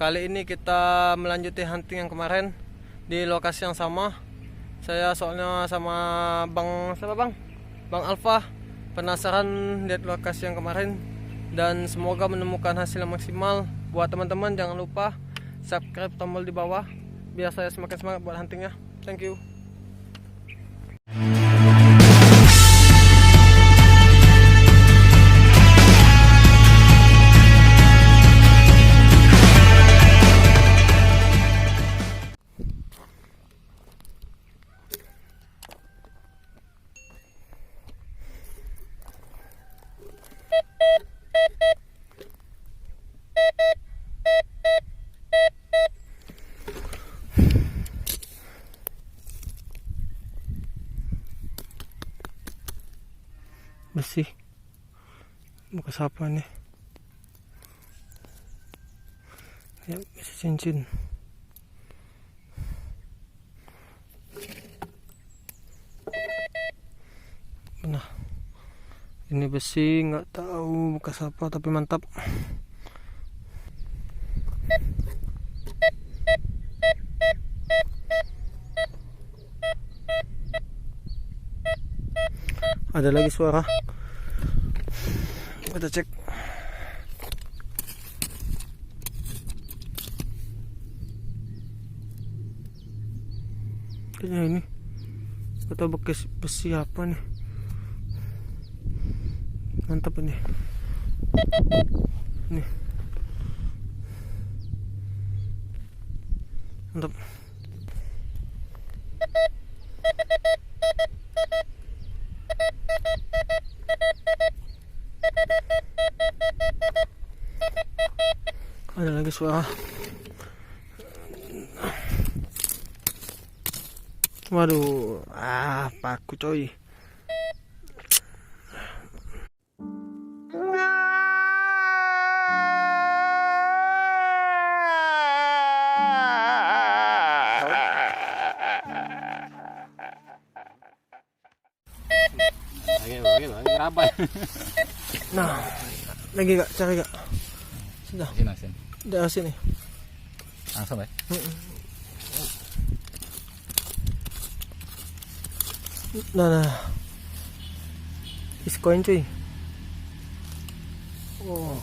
Kali ini kita melanjuti hunting yang kemarin di lokasi yang sama. Saya soalnya sama Bang Alfa penasaran lihat lokasi yang kemarin, dan semoga menemukan hasil yang maksimal. Buat teman-teman jangan lupa subscribe, tombol di bawah biar saya semakin semangat buat huntingnya. Thank you. Bersih, bekas apa nih? Ya, bisa cincin. Nah, ini besi, nggak tahu bekas apa, tapi mantap. Ada lagi suara. Kita cek. Kayaknya ini atau bekas besi apa nih? Mantap ini. Nih. Mantap. Ada lagi suara. Waduh, paku coy. Nah, lagi gak? Cari gak? Sudah. Asin. Udah asin nih. Langsung ya? Nah. Iskoin cuy. Oh.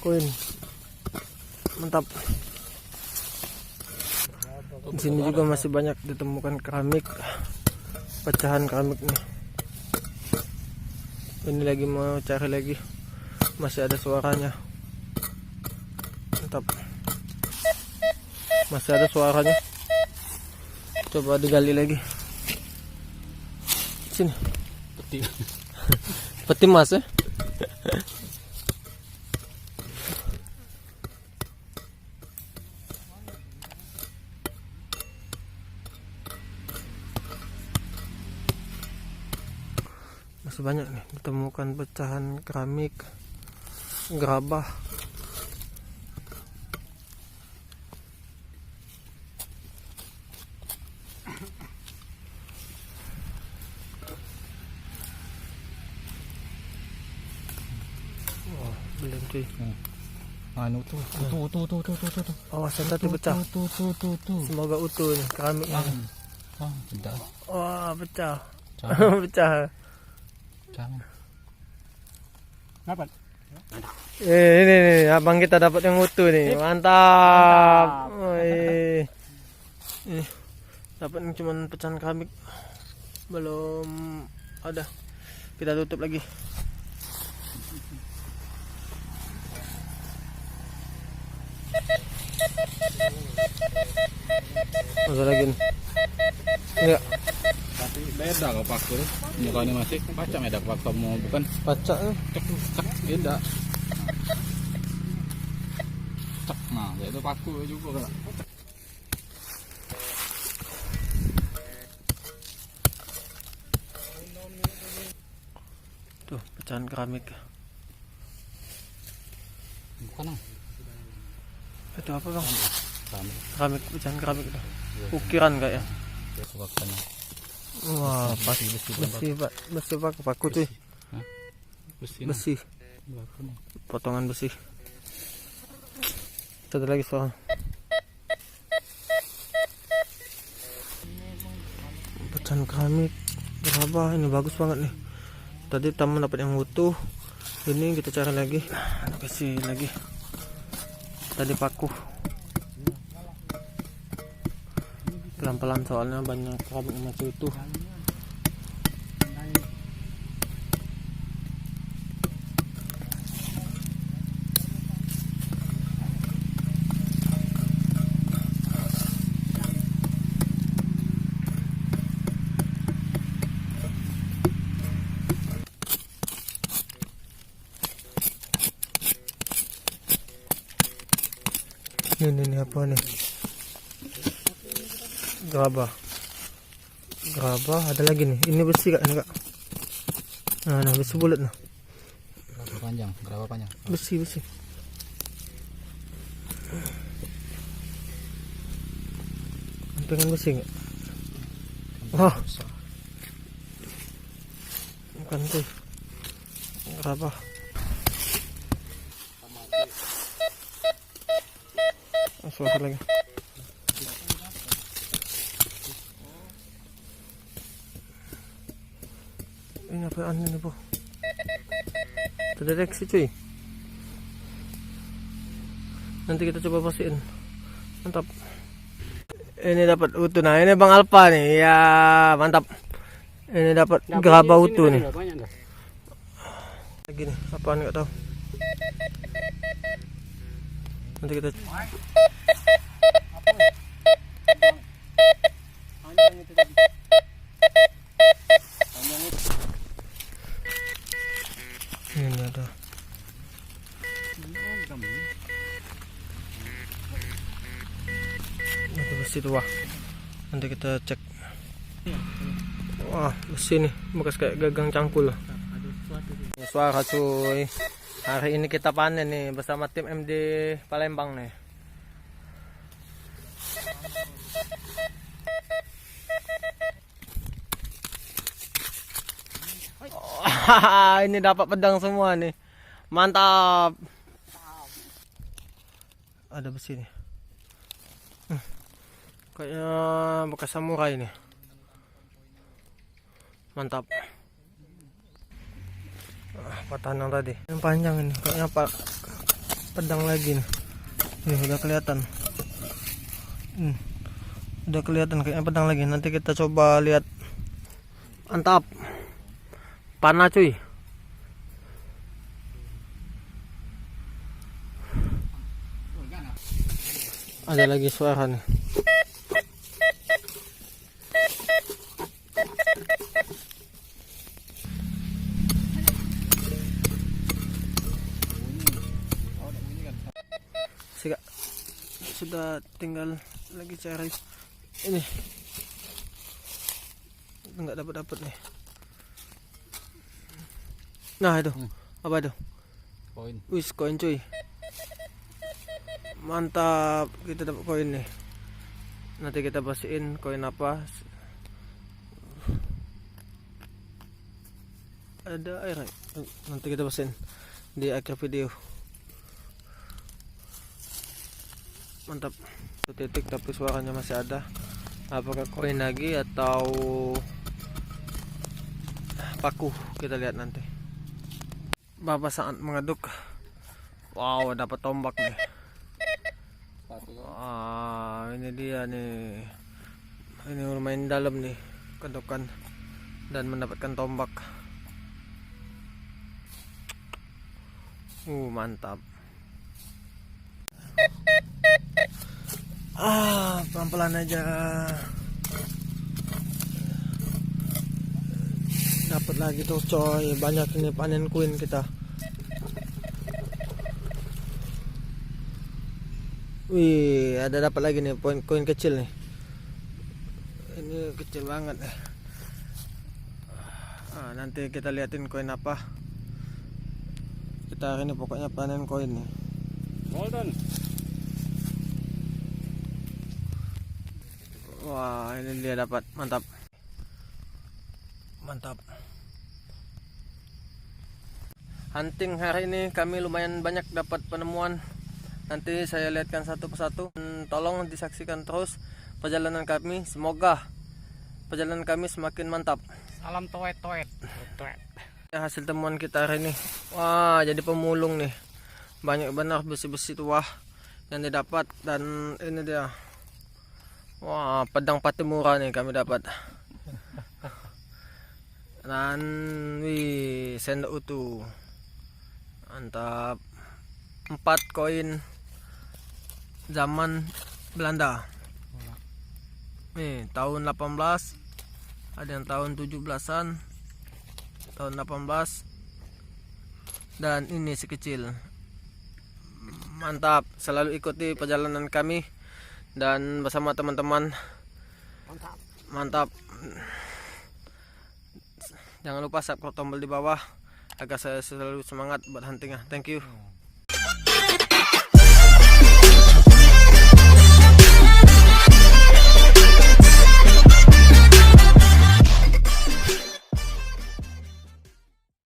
Koin. Mantap. Di sini juga masih banyak ditemukan keramik, pecahan keramik nih. Ini lagi mau cari lagi, masih ada suaranya. Mantap, masih ada suaranya. Coba digali lagi. Sini. Peti mas ya. Masih banyak nih ditemukan pecahan keramik, gerabah. Oh, belum cuy. Anu tuh. Awas nanti pecah. Tuh. Semoga utuh nih keramiknya. Tidak. Wah, pecah. Jangan. Pecah. Jangan. Dapat. Ini abang kita dapat yang utuh nih. Mantap. Ini dapat yang cuman pecahan keramik. Belum ada. Kita tutup lagi. Masuk lagi nih. Enggak. Tapi beda kalau paku. Mukanya masih pacak beda waktu mau bukan Pacak nih. cek beda. Cek nah, itu paku juga kan. Tuh, pecahan keramik. Bukan ah. Itu apa bang? Keramik. Keramik, pecahan keramik itu. Ukiran kayak ya. Bukannya. Wah, besi pak, paku tuh. Besi. besi, Belakang. potongan besi. Satu lagi soal. Pecahan keramik berapa ini, bagus banget nih. Tadi tamu dapat yang utuh, ini kita cari lagi. Kasih lagi. Tadi paku. Pelan-pelan soalnya banyak keramik yang masih utuh. Ini apa nih? Gerabah. Gerabah ada lagi nih. Ini besi kak, ini kak. Nah, besi bulat nah. Berapa panjang? Besi. Pengen besi nggak? Wah, bukan tuh. Gerabah. Suara lagi. Ini apaan ini po? Terdeteksi cuy. Nanti kita coba pastiin. Mantap. Ini dapat utuh. Nah ini Bang Alpa nih. Ya mantap. Ini dapat gerabah utuh nih. Lagi nih. Apaan nggak tahu. Nanti kita. Ini ada. Itu besi tuh wah. Nanti kita cek. Wah besi nih, bekas kayak gagang cangkul. Ini suara cuy. Hari ini kita panen nih bersama tim MD Palembang nih. Ini dapat pedang semua nih. Mantap. Ada besi nih. Kayaknya bekas samurai nih. Mantap. Patahan yang tadi. Yang panjang ini. Kayaknya pedang lagi nih. Nih udah kelihatan. Udah kelihatan kayaknya pedang lagi. Nanti kita coba lihat. Mantap. Panah cuy. Ada lagi suara nih. Sudah tinggal lagi cari ini. Nggak dapat nih. Nah itu apa itu? Koin. Wis koin cuy. Mantap, kita dapat koin nih. Nanti kita pastiin koin apa. Ada air. Nanti kita pastiin di akhir video. Mantap. Satu titik tapi suaranya masih ada. Apakah koin lagi atau paku? Kita lihat nanti. Bapak saat mengaduk. Wow, dapat tombak nih. Wah, ini dia nih. Ini lumayan dalam nih kedukan dan mendapatkan tombak. Mantap. Pelan-pelan aja. Dapat lagi tuh coy, banyak ini panen koin kita. Wih, ada dapat lagi nih koin kecil nih. Ini kecil banget nih. Nanti kita liatin koin apa. Kita hari ini pokoknya panen koin nih. Golden. Wah, ini dia dapat. Mantap. Mantap. hunting hari ini kami lumayan banyak dapat penemuan. Nanti saya lihatkan satu persatu. Tolong disaksikan terus perjalanan kami. Semoga perjalanan kami semakin mantap. Salam toet. Ya, hasil temuan kita hari ini. Wah, jadi pemulung nih. Banyak benar besi-besi tua yang didapat. Dan ini dia. Wah, pedang patimura nih kami dapat. Dan wih, sendok utuh. Mantap. 4 koin zaman Belanda. Nih, tahun 18. Ada yang tahun 17-an. Tahun 18. Dan ini si kecil. Mantap, selalu ikuti perjalanan kami dan bersama teman-teman. Mantap. Jangan lupa subscribe tombol di bawah agar saya selalu semangat buat huntingnya. Thank you.